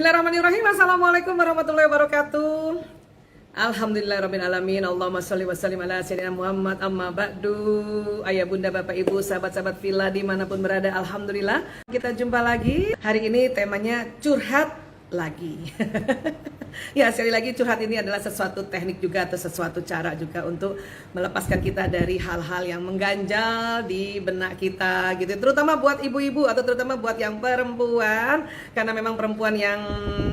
Bismillahirrahmanirrahim. Assalamualaikum warahmatullahi wabarakatuh. Alhamdulillahirrabbilalamin. Allahumma sholli wa sallim ala sayyidina Muhammad. Amma ba'du. Ayah bunda bapak ibu sahabat-sahabat villa dimanapun berada, alhamdulillah kita jumpa lagi. Hari ini temanya curhat lagi. Ya, sekali lagi curhat ini adalah sesuatu teknik juga atau sesuatu cara juga untuk melepaskan kita dari hal-hal yang mengganjal di benak kita gitu. Terutama buat ibu-ibu atau terutama buat yang perempuan, karena memang perempuan yang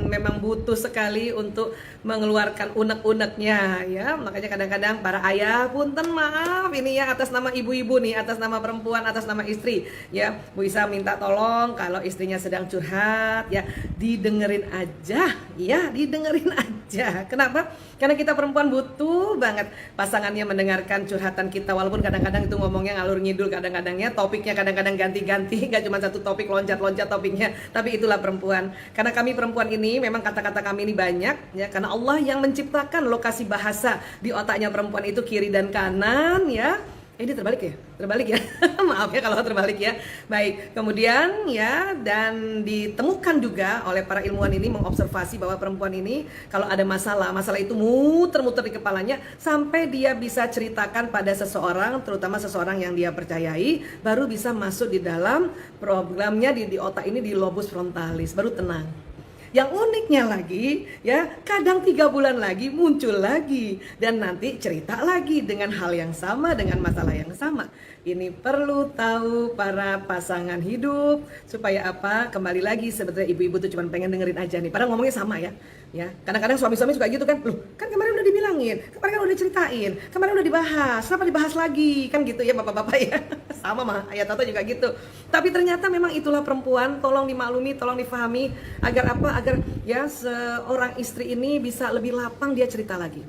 memang butuh sekali untuk mengeluarkan unek-uneknya ya. Makanya kadang-kadang para ayah, punten maaf ini ya atas nama ibu-ibu nih, atas nama perempuan, atas nama istri ya. Bu Isa minta tolong kalau istrinya sedang curhat ya, didengerin aja ya, didengerin aja. Kenapa? Karena kita perempuan butuh banget pasangannya mendengarkan curhatan kita, walaupun kadang-kadang itu ngomongnya ngalur ngidul, kadang-kadangnya topiknya kadang-kadang ganti-ganti, gak cuma satu topik, loncat-loncat topiknya. Tapi itulah perempuan. Karena kami perempuan ini memang kata-kata kami ini banyak ya, karena Allah yang menciptakan lokasi bahasa di otaknya perempuan itu kiri dan kanan ya. Ini terbalik ya? Terbalik ya? Maaf ya kalau terbalik ya. Baik, kemudian ya, dan ditemukan juga oleh para ilmuwan ini mengobservasi bahwa perempuan ini kalau ada masalah itu muter-muter di kepalanya sampai dia bisa ceritakan pada seseorang, terutama seseorang yang dia percayai, baru bisa masuk di dalam programnya di otak ini, di lobus frontalis, baru tenang. Yang uniknya lagi ya, kadang 3 bulan lagi muncul lagi dan nanti cerita lagi dengan hal yang sama, dengan masalah yang sama. Ini perlu tahu para pasangan hidup supaya apa? Kembali lagi, sebetulnya ibu-ibu tuh cuma pengen dengerin aja nih. Padahal ngomongnya sama ya. Ya, kadang-kadang suami-suami suka gitu kan. Loh, kan kemarin udah dibilangin, kemarin kan udah diceritain, kemarin udah dibahas, kenapa dibahas lagi? Kan gitu ya bapak-bapak ya. Sama mah ayat Toto juga gitu. Tapi ternyata memang itulah perempuan, tolong dimaklumi, tolong difahami agar apa? Agar ya seorang istri ini bisa lebih lapang dia cerita lagi.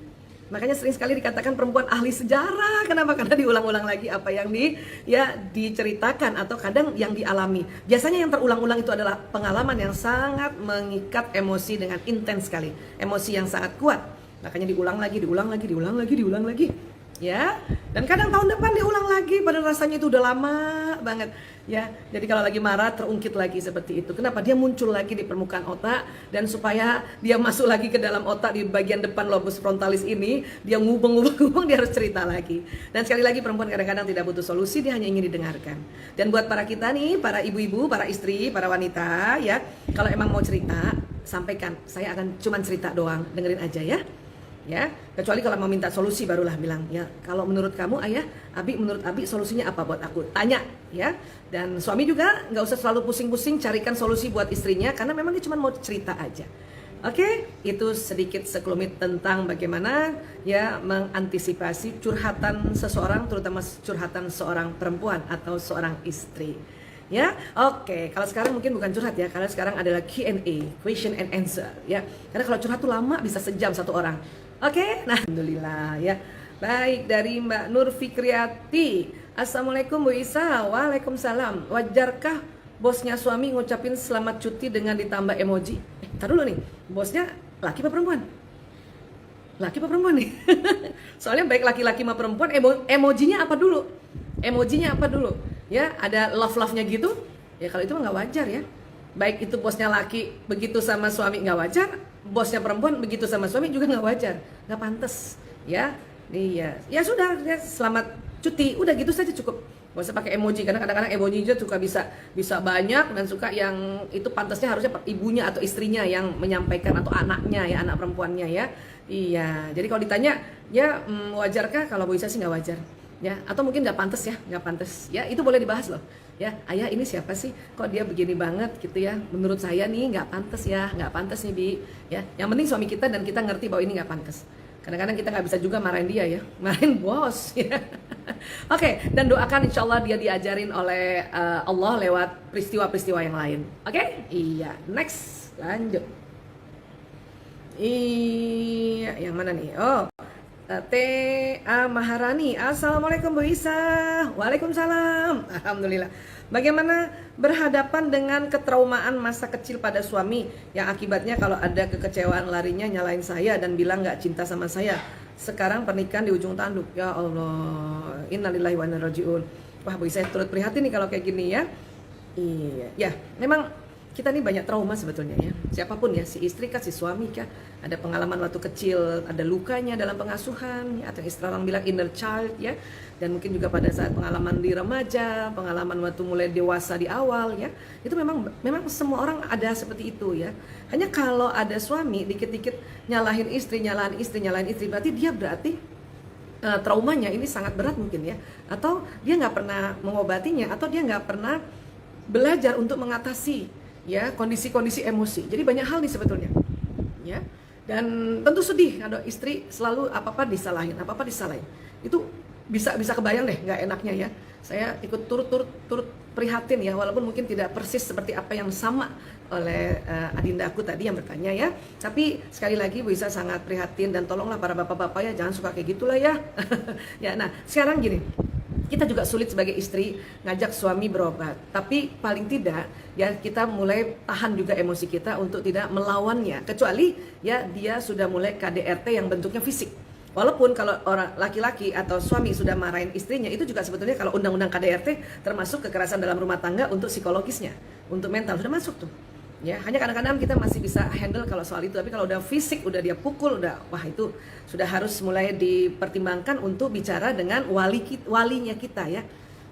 Makanya sering sekali dikatakan perempuan ahli sejarah. Kenapa? Karena diulang-ulang lagi apa yang diceritakan atau kadang yang dialami. Biasanya yang terulang-ulang itu adalah pengalaman yang sangat mengikat emosi dengan intens sekali. Emosi yang sangat kuat. Makanya diulang lagi. Ya, dan kadang tahun depan diulang lagi, padahal rasanya itu udah lama banget ya. Jadi kalau lagi marah terungkit lagi seperti itu. Kenapa? Dia muncul lagi di permukaan otak, dan supaya dia masuk lagi ke dalam otak di bagian depan lobus frontalis ini, dia ngubeng-ngubeng, dia harus cerita lagi. Dan sekali lagi perempuan kadang-kadang tidak butuh solusi, dia hanya ingin didengarkan. Dan buat para kita nih, para ibu-ibu, para istri, para wanita ya, kalau emang mau cerita, sampaikan. Saya akan cuman cerita doang, dengerin aja ya. Ya, kecuali kalau mau minta solusi barulah bilang ya, kalau menurut kamu ayah, Abi, menurut Abi solusinya apa buat aku? Tanya ya. Dan suami juga nggak usah selalu pusing-pusing carikan solusi buat istrinya, karena memang dia cuma mau cerita aja. Oke, itu sedikit sekelumit tentang bagaimana ya mengantisipasi curhatan seseorang, terutama curhatan seorang perempuan atau seorang istri. Ya, oke. Kalau sekarang mungkin bukan curhat ya, karena sekarang adalah Q&A, question and answer ya. Karena kalau curhat tuh lama, bisa sejam satu orang. Oke, nah alhamdulillah ya. Baik, dari Mbak Nur Fikriati. Assalamualaikum Bu Isa. Waalaikumsalam. Wajarkah bosnya suami ngucapin selamat cuti dengan ditambah emoji? Ntar dulu nih, bosnya laki apa perempuan? Laki apa perempuan nih? Soalnya baik laki-laki sama perempuan, emojinya apa dulu? Emojinya apa dulu? Ya, ada love-love-nya gitu. Ya kalau itu mah nggak wajar ya. Baik itu bosnya laki begitu sama suami nggak wajar, bosnya perempuan begitu sama suami juga nggak wajar, nggak pantas ya. Iya, ya sudah ya, selamat cuti, udah gitu saja cukup. Gak usah pakai emoji, karena kadang-kadang emoji juga suka bisa banyak, dan suka yang itu pantasnya harusnya ibunya atau istrinya yang menyampaikan, atau anaknya ya, anak perempuannya ya. Iya, jadi kalau ditanya ya wajarkah, kalau Bu Isa sih nggak wajar ya, atau mungkin nggak pantas ya, nggak pantas ya, itu boleh dibahas loh ya. Ayah ini siapa sih, kok dia begini banget gitu ya, menurut saya nih nggak pantas ya, nggak pantas nih Bi ya. Yang penting suami kita dan kita ngerti bahwa ini nggak pantas. Kadang-kadang kita nggak bisa juga marahin dia ya, marahin bos ya. Oke, dan doakan insya Allah dia diajarin oleh Allah lewat peristiwa-peristiwa yang lain. Oke, iya, next, lanjut. Iya, yang mana nih? Oh, T.A. Maharani. Assalamualaikum Bu Isa. Waalaikumsalam. Alhamdulillah. Bagaimana berhadapan dengan ketraumaan masa kecil pada suami yang akibatnya kalau ada kekecewaan larinya nyalain saya dan bilang gak cinta sama saya. Sekarang pernikahan di ujung tanduk. Ya Allah, innalillahi wa inna ilaihi raji'un. Wah Bu Isa turut prihatin nih kalau kayak gini ya. Iya, ya memang kita nih banyak trauma sebetulnya ya. Siapapun ya, si istri kah, si suami kah, ada pengalaman waktu kecil, ada lukanya dalam pengasuhan, ya, atau istilah orang bilang inner child ya. Dan mungkin juga pada saat pengalaman di remaja, pengalaman waktu mulai dewasa di awal ya. Itu memang semua orang ada seperti itu ya. Hanya kalau ada suami dikit-dikit nyalahin istri, berarti dia traumanya ini sangat berat mungkin ya. Atau dia nggak pernah mengobatinya, atau dia nggak pernah belajar untuk mengatasi ya kondisi-kondisi emosi. Jadi banyak hal nih sebetulnya ya. Dan tentu sedih kalau istri selalu apa-apa disalahin. Itu bisa kebayang deh nggak enaknya ya. Saya ikut turut prihatin ya, walaupun mungkin tidak persis seperti apa yang sama oleh adindaku tadi yang bertanya ya. Tapi sekali lagi Bu Isa sangat prihatin, dan tolonglah para bapak-bapak ya, jangan suka kayak gitulah ya. Ya, nah sekarang gini, kita juga sulit sebagai istri ngajak suami berobat, tapi paling tidak ya kita mulai tahan juga emosi kita untuk tidak melawannya, kecuali ya dia sudah mulai KDRT yang bentuknya fisik. Walaupun kalau orang laki-laki atau suami sudah marahin istrinya, itu juga sebetulnya kalau undang-undang KDRT termasuk kekerasan dalam rumah tangga untuk psikologisnya, untuk mental, sudah masuk tuh. Ya, hanya kadang-kadang kita masih bisa handle kalau soal itu, tapi kalau udah fisik, udah dia pukul, udah wah itu sudah harus mulai dipertimbangkan untuk bicara dengan walinya kita ya.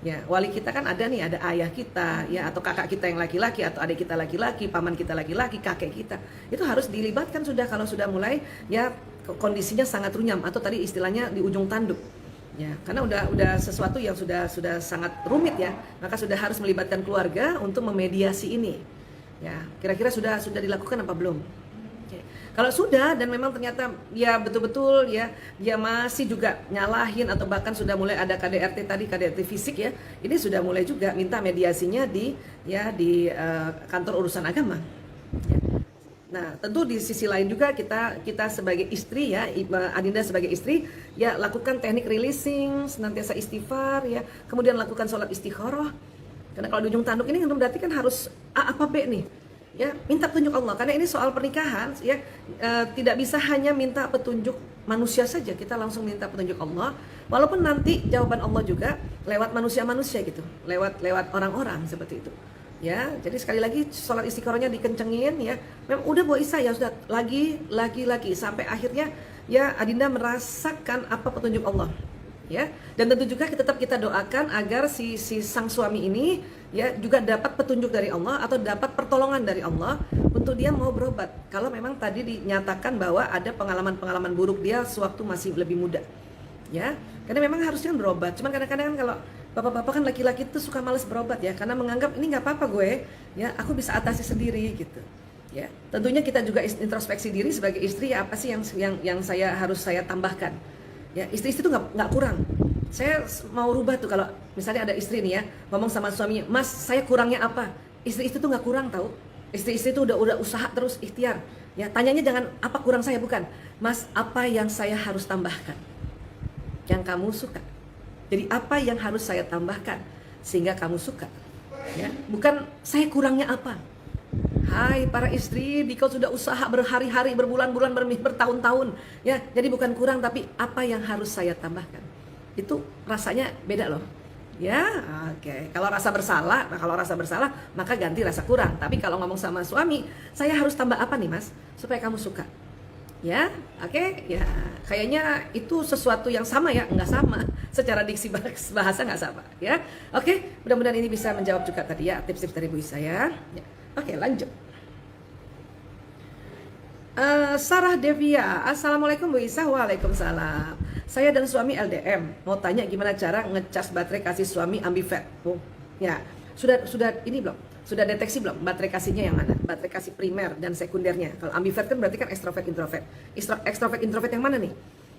Ya, wali kita kan ada nih, ada ayah kita ya, atau kakak kita yang laki-laki, atau adik kita laki-laki, paman kita laki-laki, kakek kita. Itu harus dilibatkan sudah kalau sudah mulai ya kondisinya sangat runyam, atau tadi istilahnya di ujung tanduk. Ya, karena udah sesuatu yang sudah sangat rumit ya, maka sudah harus melibatkan keluarga untuk memediasi ini. Ya, kira-kira sudah dilakukan apa belum? Oke. Kalau sudah dan memang ternyata ya betul-betul ya dia masih juga nyalahin, atau bahkan sudah mulai ada KDRT tadi, KDRT fisik ya, ini sudah mulai juga minta mediasinya di kantor urusan agama. Ya. Nah, tentu di sisi lain juga kita sebagai istri ya, Adinda sebagai istri ya, lakukan teknik releasing, senantiasa istighfar ya, kemudian lakukan sholat istikharah. Karena kalau di ujung tanduk ini berarti kan harus A apa B nih. Ya, minta petunjuk Allah. Karena ini soal pernikahan ya, tidak bisa hanya minta petunjuk manusia saja. Kita langsung minta petunjuk Allah. Walaupun nanti jawaban Allah juga lewat manusia-manusia gitu. Lewat orang-orang seperti itu. Ya, jadi sekali lagi sholat istikharahnya dikencengin ya. Memang udah Bu Isa ya, sudah lagi sampai akhirnya ya Adinda merasakan apa petunjuk Allah. Ya, dan tentu juga tetap kita doakan agar si sang suami ini ya juga dapat petunjuk dari Allah, atau dapat pertolongan dari Allah untuk dia mau berobat. Kalau memang tadi dinyatakan bahwa ada pengalaman buruk dia sewaktu masih lebih muda. Ya, karena memang harusnya berobat. Cuman kadang-kadang kan kalau bapak-bapak kan laki-laki itu suka males berobat ya, karena menganggap ini nggak apa-apa gue, ya aku bisa atasi sendiri gitu. Ya, tentunya kita juga introspeksi diri sebagai istri, ya apa sih yang harus saya tambahkan. Ya, istri itu nggak kurang. Saya mau rubah tuh, kalau misalnya ada istri nih ya ngomong sama suaminya, Mas saya kurangnya apa? Istri itu tuh nggak kurang tahu. Istri itu udah usaha terus, ikhtiar. Ya, tanyanya jangan apa kurang saya, bukan. Mas, apa yang saya harus tambahkan? Yang kamu suka. Jadi apa yang harus saya tambahkan sehingga kamu suka? Ya, bukan saya kurangnya apa. Hai para istri, kau sudah usaha berhari-hari, berbulan-bulan, bertahun-tahun ya, jadi bukan kurang, tapi apa yang harus saya tambahkan. Itu rasanya beda loh ya. Oke. Kalau rasa bersalah maka ganti rasa kurang. Tapi kalau ngomong sama suami, saya harus tambah apa nih Mas supaya kamu suka ya. Oke ya, kayaknya itu sesuatu yang sama ya, nggak sama secara diksi bahasa, nggak sama ya. Oke, mudah-mudahan ini bisa menjawab juga tadi ya tips-tips dari Bu Isa ya. Oke, lanjut. Sarah Devia, Assalamualaikum Bu Isa. Waalaikumsalam. Saya dan suami LDM, mau tanya gimana cara ngecas baterai kasih suami ambivert. Oh, ya, sudah ini belum? Sudah deteksi belum baterai kasihnya yang mana? Baterai kasih primer dan sekundernya. Kalau ambivert kan berarti kan ekstrovert introvert. Ekstrovert introvert yang mana nih?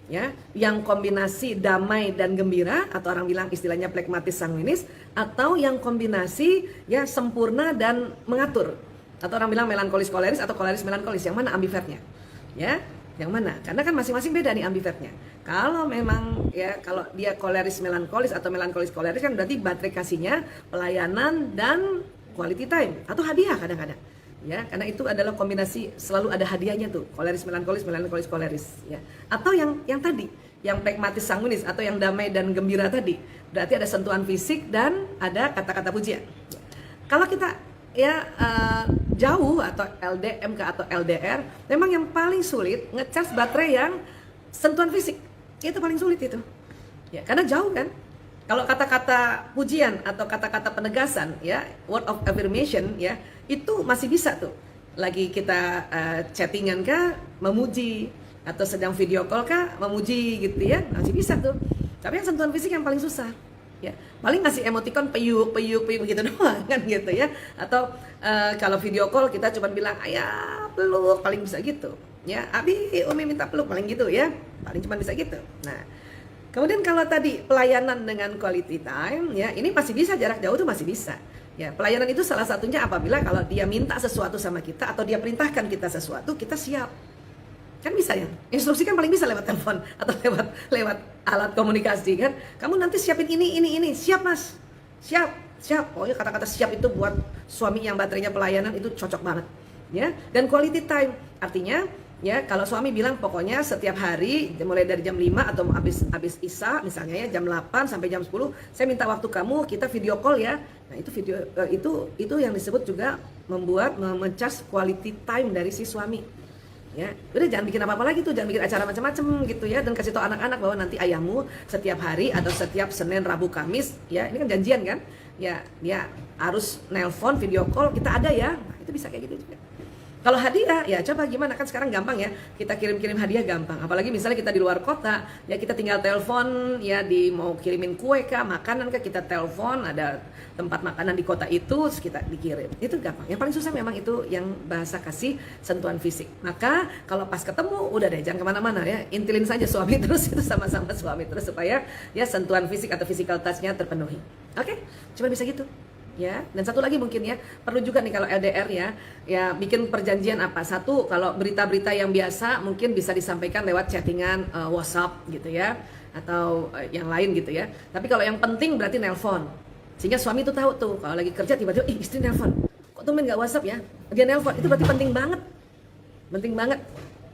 Ya, yang kombinasi damai dan gembira, atau orang bilang istilahnya plekmatis sanguinis, atau yang kombinasi ya sempurna dan mengatur, atau orang bilang melankolis koleris atau koleris melankolis. Yang mana ambivertnya? Ya, yang mana? Karena kan masing-masing beda nih ambivertnya. Kalau memang ya kalau dia koleris melankolis atau melankolis koleris kan berarti baterai kasihnya pelayanan dan quality time atau hadiah kadang-kadang. Ya, karena itu adalah kombinasi, selalu ada hadiahnya tuh, koleris melankolis koleris ya. Atau yang tadi, yang pragmatis sanguinis atau yang damai dan gembira tadi, berarti ada sentuhan fisik dan ada kata-kata pujian. Kalau kita ya jauh atau LDM atau LDR, memang yang paling sulit ngecas baterai yang sentuhan fisik. Itu paling sulit itu. Ya, karena jauh kan. Kalau kata-kata pujian atau kata-kata penegasan, ya, word of affirmation, ya, itu masih bisa tuh. Lagi kita chattingan kah, memuji, atau sedang video call kah, memuji gitu ya, masih bisa tuh. Tapi yang sentuhan fisik yang paling susah. Ya, paling ngasih emoticon peyuk gitu doang kan gitu ya. Atau kalau video call kita cuma bilang ayah peluk, paling bisa gitu. Ya, Abi, Umi minta peluk, paling gitu ya. Paling cuma bisa gitu. Nah, kemudian kalau tadi pelayanan dengan quality time, ya ini masih bisa, jarak jauh tuh masih bisa. Ya, pelayanan itu salah satunya apabila kalau dia minta sesuatu sama kita atau dia perintahkan kita sesuatu, kita siap. Kan bisa ya, instruksi kan paling bisa lewat telepon atau lewat alat komunikasi kan. Kamu nanti siapin ini, siap mas, siap. Oh ya, kata-kata siap itu buat suami yang baterainya pelayanan itu cocok banget, ya. Dan quality time artinya ya kalau suami bilang pokoknya setiap hari mulai dari jam 5 atau habis isya misalnya ya jam 8 sampai jam 10 saya minta waktu kamu, kita video call ya. Nah itu video itu yang disebut juga memecas quality time dari si suami. Ya, udah jangan bikin apa-apa lagi tuh, jangan bikin acara macam-macam gitu ya, dan kasih tau anak-anak bahwa nanti ayahmu setiap hari atau setiap Senin, Rabu, Kamis, ya ini kan janjian kan, ya dia harus nelpon, video call, kita ada ya, nah, itu bisa kayak gitu juga. Kalau hadiah, ya coba gimana, kan sekarang gampang ya, kita kirim-kirim hadiah gampang. Apalagi misalnya kita di luar kota, ya kita tinggal telepon, ya mau kirimin kue kah, makanan kah, kita telepon, ada tempat makanan di kota itu, terus kita dikirim. Itu gampang. Yang paling susah memang itu yang bahasa kasih sentuhan fisik. Maka kalau pas ketemu, udah deh, jangan kemana-mana ya, intilin saja suami terus, itu sama-sama suami terus, supaya ya sentuhan fisik atau physical touch-nya terpenuhi. Oke? Cuma bisa gitu. Ya, dan satu lagi mungkin ya, perlu juga nih kalau LDR ya bikin perjanjian apa. Satu, kalau berita-berita yang biasa mungkin bisa disampaikan lewat chattingan WhatsApp gitu ya, atau yang lain gitu ya. Tapi kalau yang penting berarti nelpon. Sehingga suami itu tahu tuh, kalau lagi kerja tiba-tiba istri nelpon. Kok tumben nggak WhatsApp ya? Dia nelpon, itu berarti penting banget. Penting banget.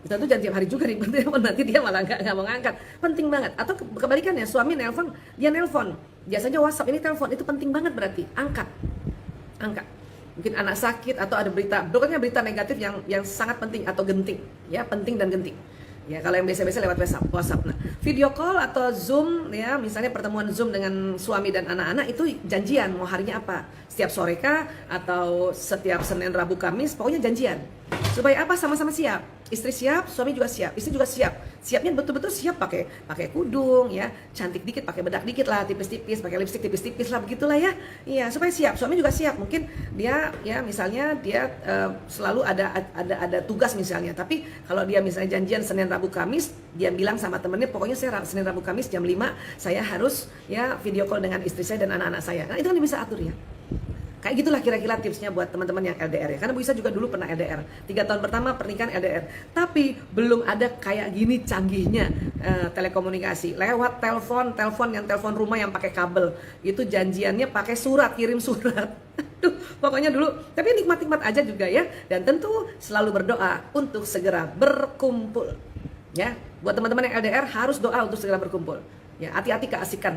Kita tuh jangan tiap hari juga nih, nanti dia malah nggak mau ngangkat. Penting banget. Atau kebalikannya, suami nelpon, dia nelpon. Biasanya WhatsApp, ini telepon, itu penting banget berarti. Angkat. Mungkin anak sakit atau ada berita, pokoknya berita negatif yang sangat penting atau genting. Ya, penting dan genting. Ya, kalau yang biasa-biasa lewat WhatsApp. Nah, video call atau Zoom ya, misalnya pertemuan Zoom dengan suami dan anak-anak itu janjian mau harinya apa? Setiap sore kah atau setiap Senin, Rabu, Kamis, pokoknya janjian. Supaya apa? Sama-sama siap. Istri siap, suami juga siap, istri juga siap. Siapnya betul-betul siap pakai kudung ya, cantik dikit, pakai bedak dikit lah, tipis-tipis, pakai lipstik tipis-tipis lah, begitulah ya. Iya, supaya siap. Suami juga siap. Mungkin dia ya misalnya dia selalu ada tugas misalnya, tapi kalau dia misalnya janjian Senin, Rabu, Kamis, dia bilang sama temennya, pokoknya saya Senin, Rabu, Kamis jam 5 saya harus ya video call dengan istri saya dan anak-anak saya. Nah, itu kan bisa atur ya. Kayak gitulah kira-kira tipsnya buat teman-teman yang LDR ya. Karena Bu Isa juga dulu pernah LDR. 3 tahun pertama pernikahan LDR. Tapi belum ada kayak gini canggihnya telekomunikasi. Lewat telepon yang telepon rumah yang pakai kabel. Itu janjiannya pakai surat, kirim surat. Aduh, pokoknya dulu. Tapi nikmat-nikmat aja juga ya. Dan tentu selalu berdoa untuk segera berkumpul. Ya, buat teman-teman yang LDR harus doa untuk segera berkumpul. Ya, hati-hati keasikan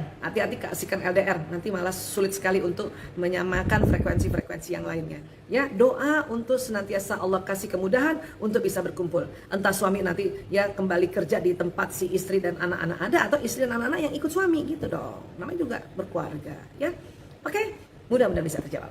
LDR, nanti malah sulit sekali untuk menyamakan frekuensi-frekuensi yang lainnya. Ya, doa untuk senantiasa Allah kasih kemudahan untuk bisa berkumpul. Entah suami nanti ya kembali kerja di tempat si istri dan anak-anak ada, atau istri dan anak-anak yang ikut suami gitu dong. Namanya juga berkeluarga, ya. Oke, mudah-mudahan bisa terjawab.